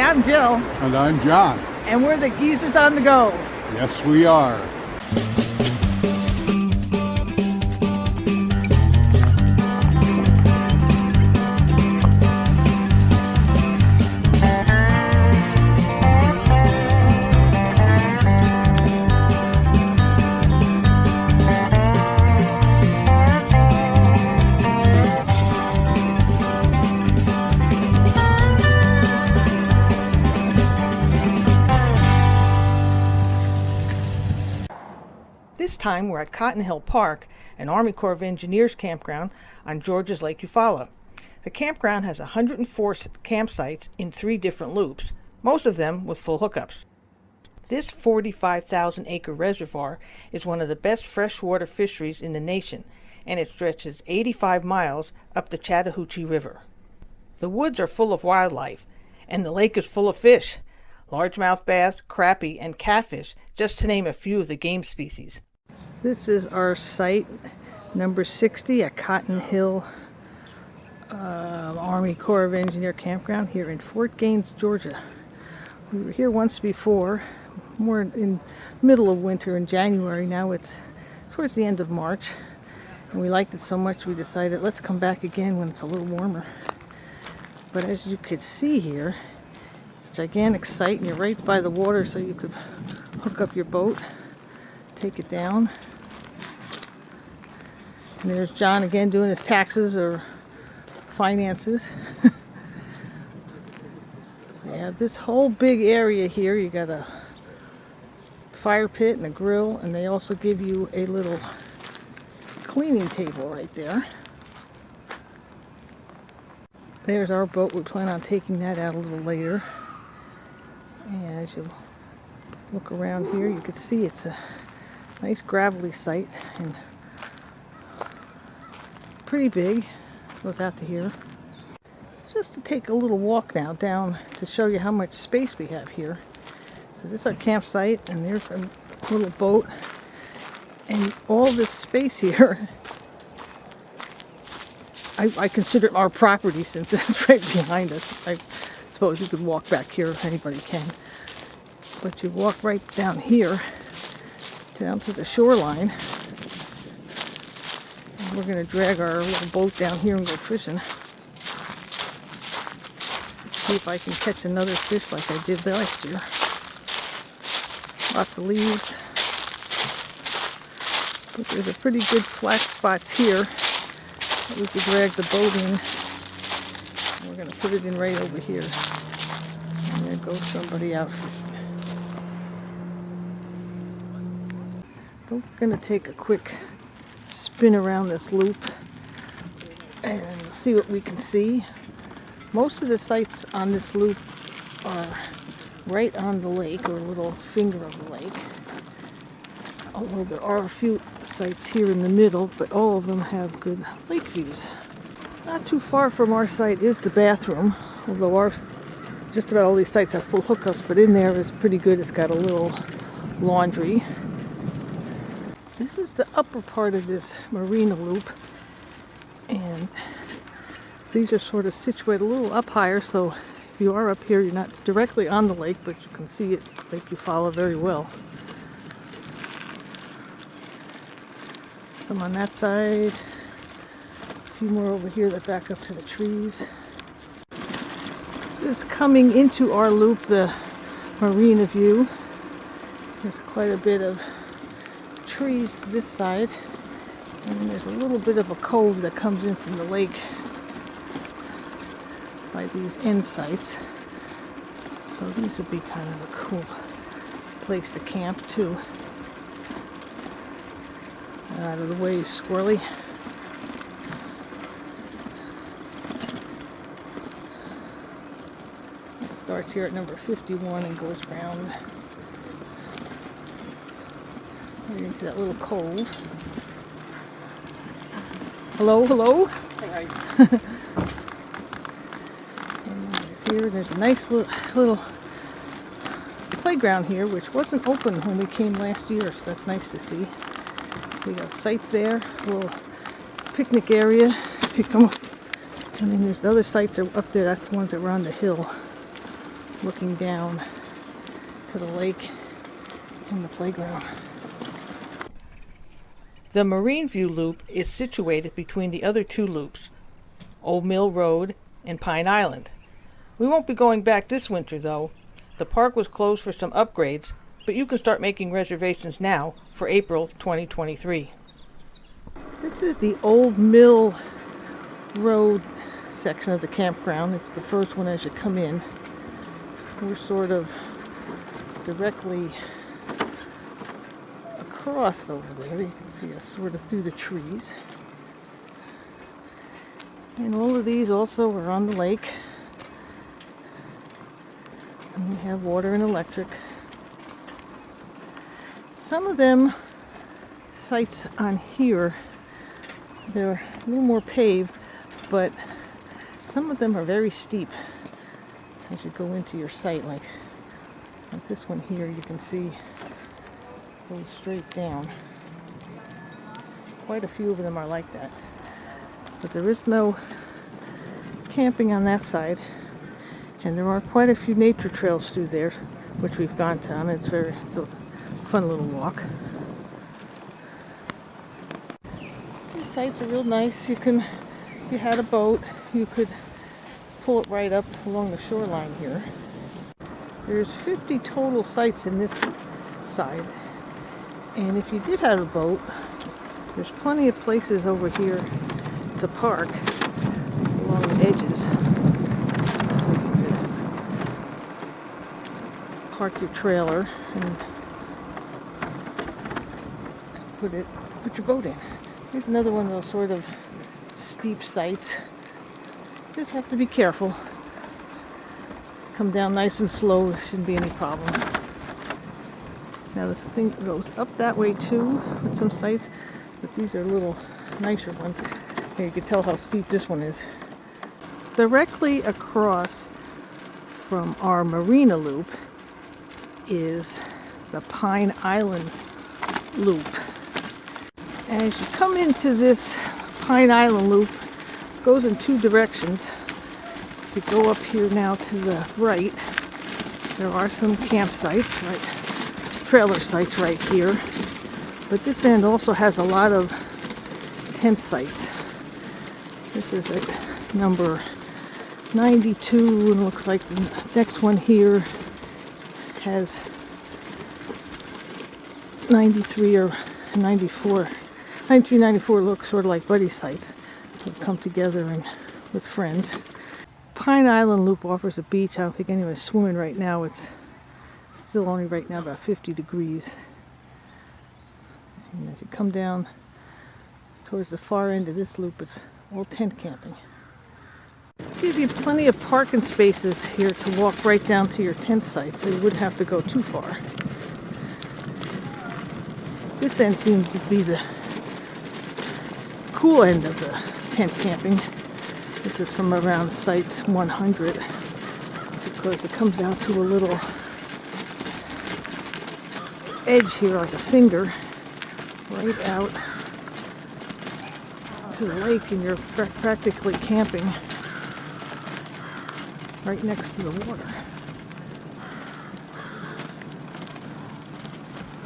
I'm Jill. And I'm John. And we're the Geezers on the Go. Yes, we are. This time we're at Cotton Hill Park, an Army Corps of Engineers campground on Georgia's Lake Eufaula. The campground has 104 campsites in 3 different loops, most of them with full hookups. This 45,000-acre reservoir is one of the best freshwater fisheries in the nation, and it stretches 85 miles up the Chattahoochee River. The woods are full of wildlife, and the lake is full of fish, largemouth bass, crappie, and catfish, just to name a few of the game species. This is our site, number 60 at Cotton Hill Army Corps of Engineer campground here in Fort Gaines, Georgia. We were here once before, more in middle of winter in January. Now it's towards the end of March, and we liked it so much we decided let's come back again when it's a little warmer. But as you could see here, it's a gigantic site, and you're right by the water, so you could hook up your boat, take it down. And there's John again doing his taxes or finances. So you have this whole big area here. You got a fire pit and a grill, and they also give you a little cleaning table right there. There's our boat. We plan on taking that out a little later. And as you look around here, you can see it's a nice gravelly site and pretty big. Goes out to here. Just to take a little walk now down to show you how much space we have here. So this is our campsite, and there's a little boat, and all this space here I consider it our property since it's right behind us. I suppose you could walk back here if anybody can, but you walk right down here down to the shoreline. And we're going to drag our little boat down here and go fishing. See if I can catch another fish like I did last year. Lots of leaves, but there's a pretty good flat spots here that we could drag the boat in. And we're going to put it in right over here. And there goes somebody out fishing. We're going to take a quick spin around this loop and see what we can see. Most of the sites on this loop are right on the lake, or a little finger of the lake. Although there are a few sites here in the middle, but all of them have good lake views. Not too far from our site is the bathroom, although just about all these sites have full hookups, but in there is pretty good. It's got a little laundry. This is the upper part of this Marina loop, and these are sort of situated a little up higher, so if you are up here, you're not directly on the lake, but you can see it, Lake Eufaula, very well. Some on that side, a few more over here that back up to the trees. This is coming into our loop, the Marina view. There's quite a bit of trees to this side, and there's a little bit of a cove that comes in from the lake by these end sites. So these would be kind of a cool place to camp too. Out of the way, squirrely. It starts here at number 51 and goes round right into that little cove. Hello, hello. Hi. And here, there's a nice little playground here, which wasn't open when we came last year, so that's nice to see. We got sites there, a little picnic area if you come up. And then there's the other sites are up there. That's the ones that were on the hill. looking down to the lake and the playground. The Marine View Loop is situated between the other two loops, Old Mill Road and Pine Island. We won't be going back this winter though. The park was closed for some upgrades, but you can start making reservations now for April 2023. This is the Old Mill Road section of the campground. It's the first one as you come in. We're sort of directly across over there. You can see us sort of through the trees. And all of these also are on the lake. And we have water and electric. Some of them sites on here, they're a little more paved, but some of them are very steep as you go into your site. Like this one here, you can see goes straight down. Quite a few of them are like that. But there is no camping on that side. And there are quite a few nature trails through there, which we've gone down. It's a fun little walk. These sites are real nice. If you had a boat, you could pull it right up along the shoreline here. There's 50 total sites in this side. And if you did have a boat, there's plenty of places over here to park along the edges. So you could park your trailer and put your boat in. Here's another one of those sort of steep sites. Just have to be careful. Come down nice and slow, there shouldn't be any problem. Now this thing goes up that way too with some sites, but these are a little nicer ones. Here you can tell how steep this one is. Directly across from our Marina loop is the Pine Island loop. As you come into this Pine Island loop, it goes in two directions. If you go up here now to the right, there are some campsites, right? Trailer sites right here. But this end also has a lot of tent sites. This is at number 92, and looks like the next one here has 93 or 94. 93, 94 looks sort of like buddy sites. So come together and with friends. Pine Island Loop offers a beach. I don't think anyone's swimming right now. It's still only right now about 50 degrees. And as you come down towards the far end of this loop, it's all tent camping. Give you plenty of parking spaces here to walk right down to your tent site, so you wouldn't have to go too far. This end seems to be the cool end of the tent camping. This is from around sites 100, because it comes out to a little edge here like a finger right out to the lake, and you're practically camping right next to the water.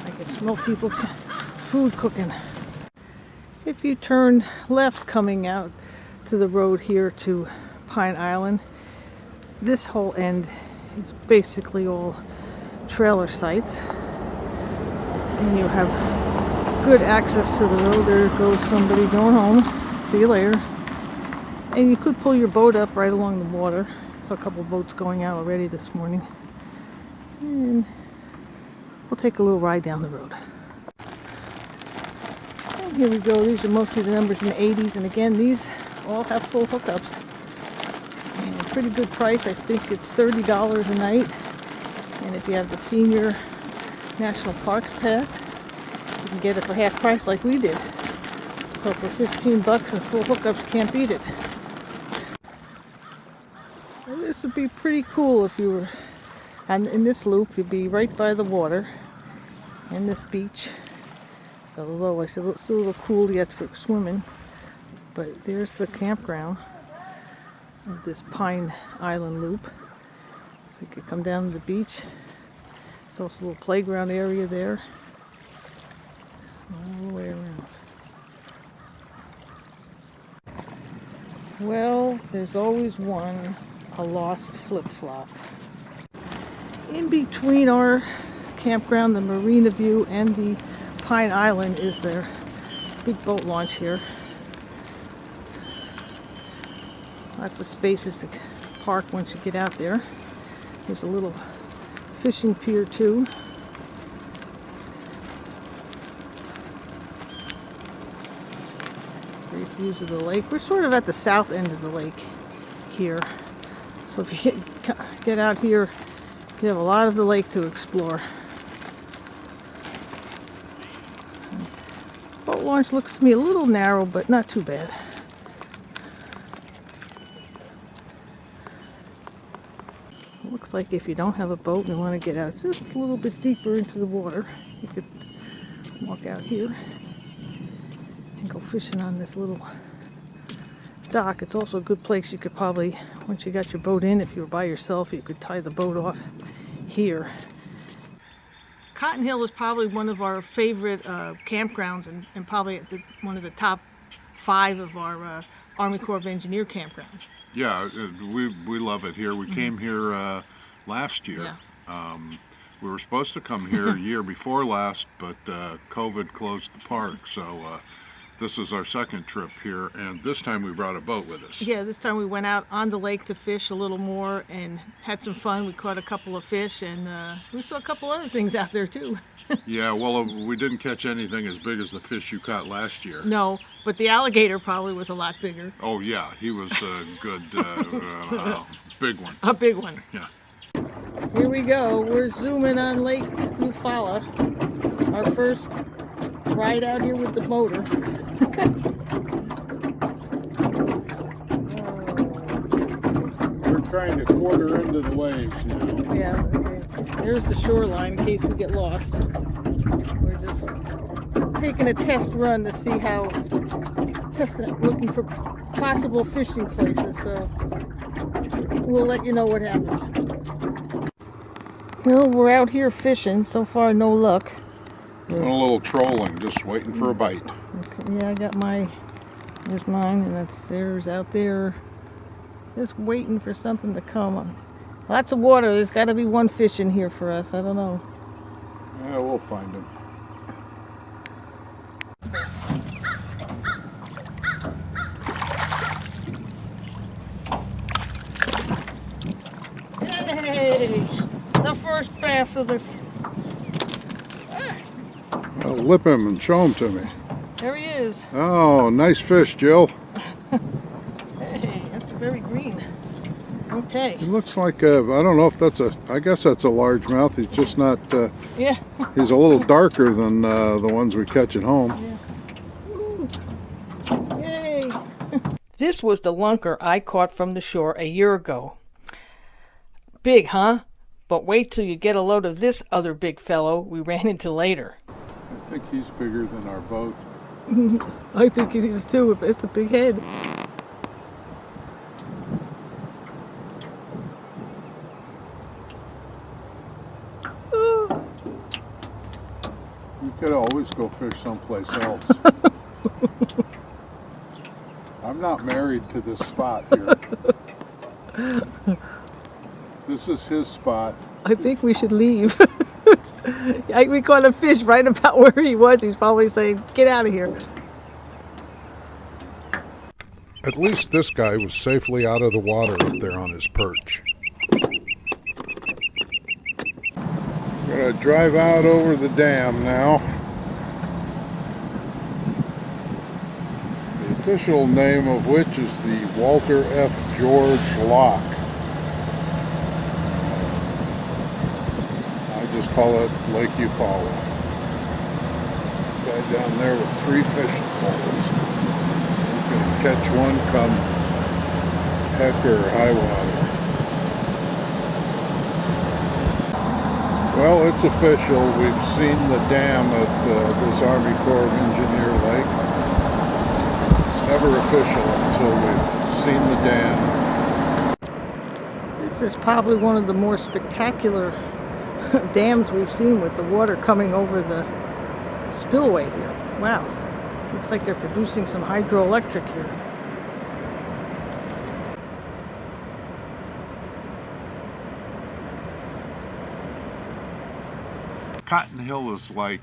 I can smell people's food cooking. If you turn left coming out to the road here to Pine Island, this whole end is basically all trailer sites, and you have good access to the road. There goes somebody going home. See you later. And you could pull your boat up right along the water. Saw a couple of boats going out already this morning. And we'll take a little ride down the road. And here we go. These are mostly the numbers in the 80s, and again, these all have full hookups. And a pretty good price. I think it's $30 a night. And if you have the senior National Parks Pass, you can get it for half price like we did. So for 15 bucks and full hookups, you can't beat it. Well, this would be pretty cool if you were in this loop. You'd be right by the water and this beach. Although I said it's a little cool yet for swimming. But there's the campground of this Pine Island loop. So you could come down to the beach. There's also a little playground area there. All the way around. Well, there's always a lost flip-flop. In between our campground, the Marina view, and the Pine Island is their big boat launch here. Lots of spaces to park once you get out there. There's a little fishing pier too. Great views of the lake. We're sort of at the south end of the lake here. So if you get out here, you have a lot of the lake to explore. Boat launch looks to me a little narrow, but not too bad. It looks like if you don't have a boat and want to get out just a little bit deeper into the water, you could walk out here and go fishing on this little dock. It's also a good place. You could probably, once you got your boat in, if you were by yourself, you could tie the boat off here. Cotton Hill is probably one of our favorite campgrounds, and probably one of the top 5 of our Army Corps of Engineer campgrounds. Yeah, we love it here. We came here last year. Yeah. We were supposed to come here a year before last, but COVID closed the park. So this is our second trip here, and this time we brought a boat with us. Yeah, this time we went out on the lake to fish a little more and had some fun. We caught a couple of fish, and we saw a couple other things out there too. Yeah, well, we didn't catch anything as big as the fish you caught last year. No, but the alligator probably was a lot bigger. Oh yeah, he was a good, big one. A big one. Yeah. Here we go. We're zooming on Lake Eufaula. Our first ride out here with the motor. We're trying to quarter into the waves now. Yeah, okay. There's the shoreline in case we get lost. We're just taking a test run to see how, looking for possible fishing places, so we'll let you know what happens. Well, we're out here fishing. So far, no luck. Doing a little trolling, just waiting for a bite. Yeah, I got there's mine, and that's theirs out there. Just waiting for something to come. Lots of water. There's got to be one fish in here for us. I don't know. Yeah, we'll find him. Hey! The first bass of the... Well, lip him and show him to me. There he is. Oh, nice fish, Jill. Hey, that's very green. Okay. He looks like I don't know if that's I guess that's a largemouth. He's just not, yeah. He's a little darker than the ones we catch at home. Yeah. Yay. This was the lunker I caught from the shore a year ago. Big, huh? But wait till you get a load of this other big fellow we ran into later. I think he's bigger than our boat. I think it is too. It's a big head. You could always go fish someplace else. I'm not married to this spot here. This is his spot. I think we should leave. We caught a fish right about where he was. He's probably saying, get out of here. At least this guy was safely out of the water up there on his perch. We're going to drive out over the dam now. The official name of which is the Walter F. George Lock. I just call it Lake Eufaula. Guy down there with 3 fishing poles. You can catch one come heck or high water. Well, it's official. We've seen the dam at this Army Corps of Engineer lake. It's never official until we've seen the dam. This This is probably one of the more spectacular dams we've seen, with the water coming over the spillway here. Wow, looks like they're producing some hydroelectric here. Cotton Hill is like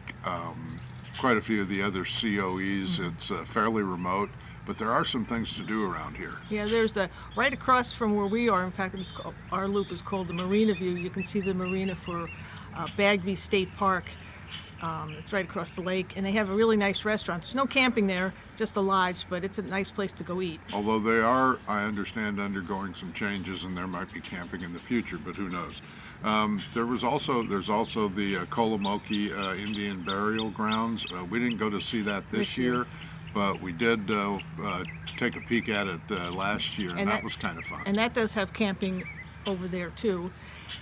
quite a few of the other COEs. It's fairly remote, but there are some things to do around here. Yeah, there's the, right across from where we are, in fact, our loop is called the Marina View. You can see the marina for Bagby State Park. It's right across the lake, and they have a really nice restaurant. There's no camping there, just a lodge, but it's a nice place to go eat. Although they are, I understand, undergoing some changes, and there might be camping in the future, but who knows. There's also the Kolomoki Indian Burial Grounds. We didn't go to see that this year, but we did take a peek at it last year, and that was kind of fun. And that does have camping over there too.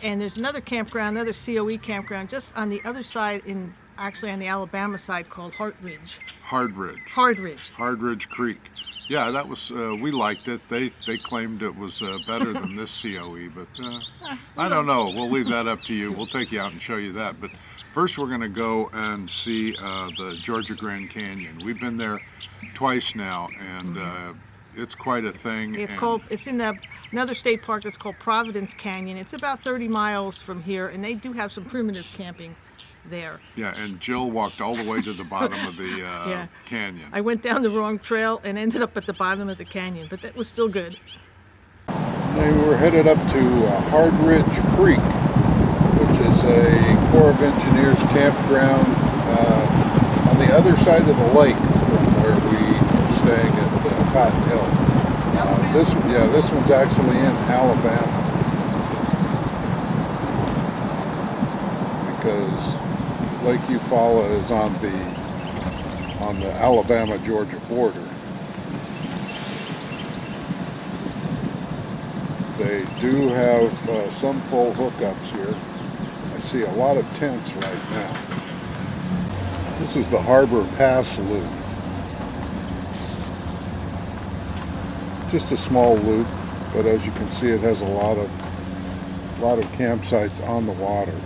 And there's another campground, another COE campground, just on the other side, actually on the Alabama side, called Hardridge Creek. Yeah, that was, we liked it. They claimed it was better than this COE, but I don't know. We'll leave that up to you. We'll take you out and show you that. But first we're going to go and see the Georgia Grand Canyon. We've been there twice now, and it's quite a thing. It's in another state park that's called Providence Canyon. It's about 30 miles from here, and they do have some primitive camping there. Yeah, and Jill walked all the way to the bottom of the canyon. I went down the wrong trail and ended up at the bottom of the canyon, but that was still good. They were headed up to Hardridge Creek, which is a Corps of Engineers campground on the other side of the lake from where we are staying at Cotton Hill. This one's actually in Alabama, because Lake Eufaula is on the Alabama-Georgia border. They do have some full hookups here. I see a lot of tents right now. This is the Harbor Pass loop. Just a small loop, but as you can see, it has a lot of campsites on the water.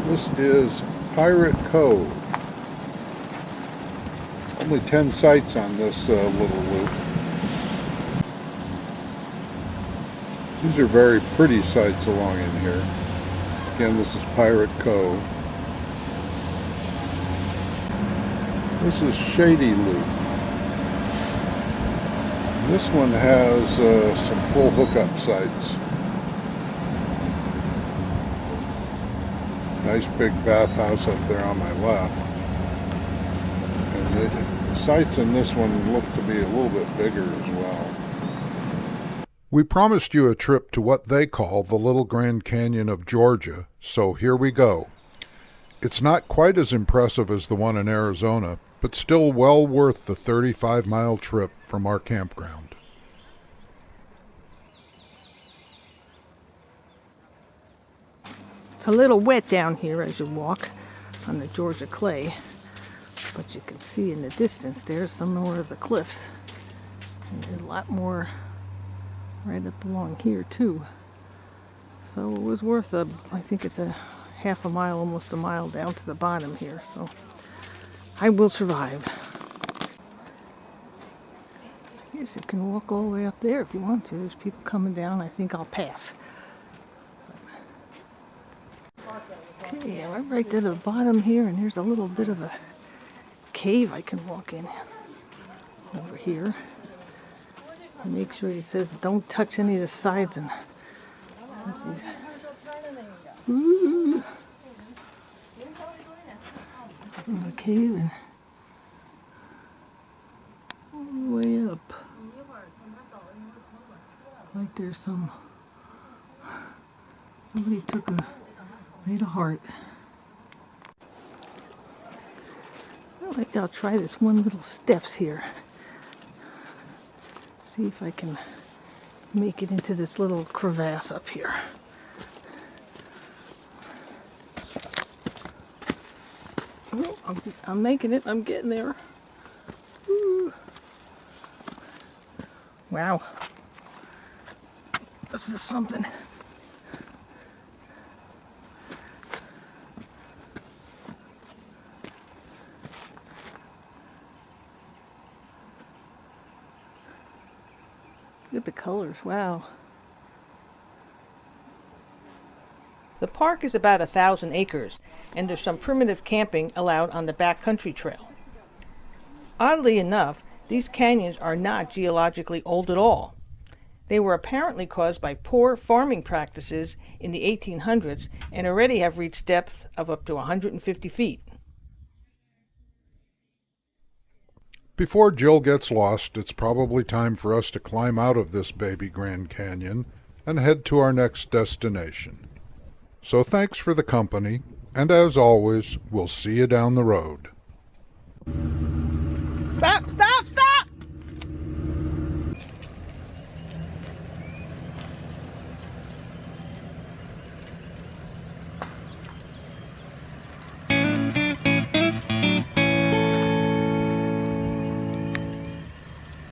This is Pirate Cove. Only 10 sites on this little loop. These are very pretty sites along in here. Again, this is Pirate Cove. This is Shady Loop. This one has some full hookup sites. Nice big bathhouse up there on my left. And the sites in this one look to be a little bit bigger as well. We promised you a trip to what they call the Little Grand Canyon of Georgia, so here we go. It's not quite as impressive as the one in Arizona, but still well worth the 35-mile trip from our campground. It's a little wet down here as you walk on the Georgia clay, but you can see in the distance there's some more of the cliffs. And there's a lot more right up along here too. So it was worth I think it's a half a mile, almost a mile down to the bottom here. So I will survive. I guess you can walk all the way up there if you want to. There's people coming down. I think I'll pass. Okay, I'm right to the bottom here, and there's a little bit of a cave I can walk in over here. Make sure it says don't touch any of the sides and ooh, from the cave and all the way up. Like there's somebody made a heart. I think I'll try this one little steps here. See if I can make it into this little crevasse up here. Oh, I'm making it. I'm getting there. Woo. Wow. This is something. Look at the colors, wow. The park is about 1,000 acres, and there's some primitive camping allowed on the backcountry trail. Oddly enough, these canyons are not geologically old at all. They were apparently caused by poor farming practices in the 1800s and already have reached depths of up to 150 feet. Before Jill gets lost, it's probably time for us to climb out of this baby Grand Canyon and head to our next destination. So thanks for the company, and as always, we'll see you down the road. Stop, stop, stop!